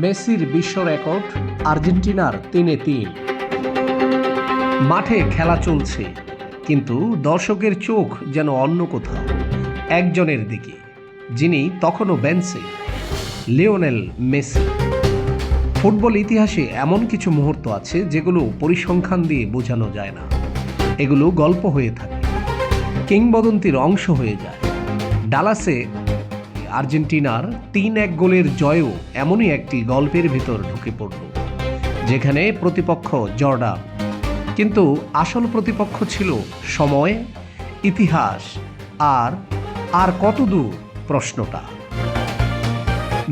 মেসির বিশ্ব রেকর্ড, আর্জেন্টিনার 3-3। মাঠে খেলা চলছে, কিন্তু দর্শকের চোখ যেন অন্য কোথাও, একজনের দিকে, যিনি তখনও বেঞ্চে, লিওনেল মেসি। ফুটবল ইতিহাসে এমন কিছু মুহূর্ত আছে যেগুলো পরিসংখ্যান দিয়ে বোঝানো যায় না। এগুলো গল্প হয়ে থাকে, কিংবদন্তির অংশ হয়ে যায়। ডালাসে আর্জেন্টিনার 3-1 গোলের জয়ও এমনই একটি গল্পের ভিতর ঢুকে পড়ল, যেখানে প্রতিপক্ষ জর্ডান, কিন্তু আসল প্রতিপক্ষ ছিল সময়, ইতিহাস আর কতদূর প্রশ্নটা।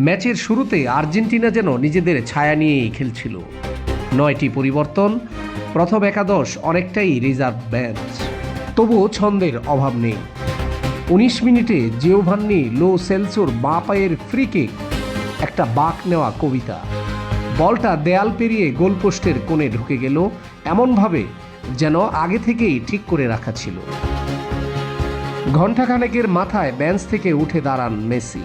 ম্যাচের শুরুতে আর্জেন্টিনা যেন নিজেদের ছায়া নিয়েই খেলছিল। 9টি পরিবর্তন, প্রথম একাদশ অনেকটাই রিজার্ভ বেঞ্চ, তবুও ছন্দের অভাব নেই। 19 মিনিটে জিওভান্নি লো সেলসোর বাঁ পায়ের ফ্রি কিক, একটা বাঁক নেওয়া কবিতা। বলটা দেয়াল পেরিয়ে গোলপোস্টের কোণে ঢুকে গেল এমনভাবে যেন আগে থেকেই ঠিক করে রাখা ছিল। ঘণ্টাখানেকের মাথায় বেঞ্চ থেকে উঠে দাঁড়ান মেসি।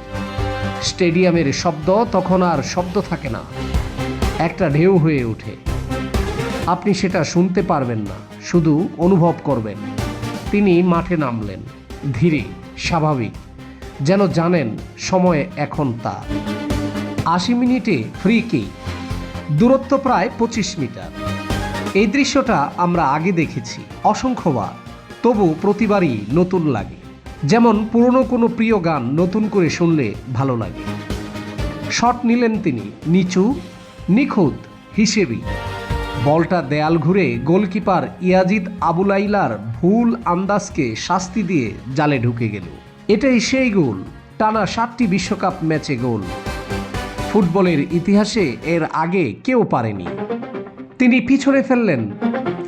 স্টেডিয়ামের শব্দ তখন আর শব্দ থাকে না, একটা ঢেউ হয়ে ওঠে। আপনি সেটা শুনতে পারবেন না, শুধু অনুভব করবেন। তিনি মাঠে নামলেন, ধীরে, স্বাভাবিক, যেন জানেন সময় এখন তার। 80 মিনিটে ফ্রি কিক, দূরত্ব প্রায় 25 মিটার। এই দৃশ্যটা আমরা আগে দেখেছি অসংখ্যবার, তবু প্রতিবারই নতুন লাগে, যেমন পুরনো কোনো প্রিয় গান নতুন করে শুনলে ভালো লাগে। শট নিলেন তিনি, নিচু, নিখুঁত হিসেবেই। বলটা দেয়াল ঘুরে গোলকিপার ইয়াজিদ আবুলাইলার ভুল আন্দাজকে শাস্তি দিয়ে জালে ঢুকে গেল। এটাই সেই গোল, টানা 7টি বিশ্বকাপ ম্যাচে গোল। ফুটবলের ইতিহাসে এর আগে কেউ পারেনি। তিনি পিছনে ফেললেন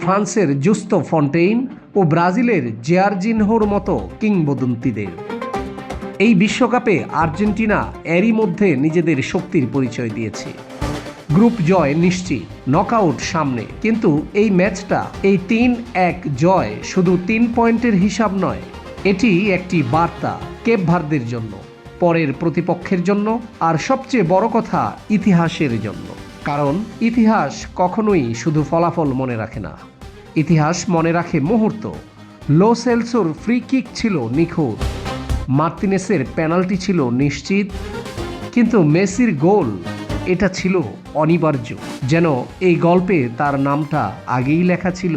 ফ্রান্সের জুস্তো ফন্টেইন ও ব্রাজিলের জার্জিনহোর মতো কিংবদন্তিদের। এই বিশ্বকাপে আর্জেন্টিনা এরই মধ্যে নিজেদের শক্তির পরিচয় দিয়েছে। গ্রুপ জয় নিশ্চিত, নকআউট সামনে, কিন্তু এই ম্যাচটা, এই 3-1 জয় শুধু 3 পয়েন্টের হিসাব নয়, এটি একটি বার্তা কেপ ভার্দের জন্য, পরের প্রতিপক্ষের জন্য, আর সবচেয়ে বড় কথা ইতিহাসের জন্য। কারণ ইতিহাস কখনোই শুধু ফলাফল মনে রাখে না, ইতিহাস মনে রাখে মুহূর্ত। লো সেলসোর ফ্রি কিক ছিল নিখুঁত, মার্তিনেসের পেনাল্টি ছিল নিশ্চিত, কিন্তু মেসির গোল, এটা ছিল অনিবার্য, যেন এই গল্পে তার নামটা আগেই লেখা ছিল।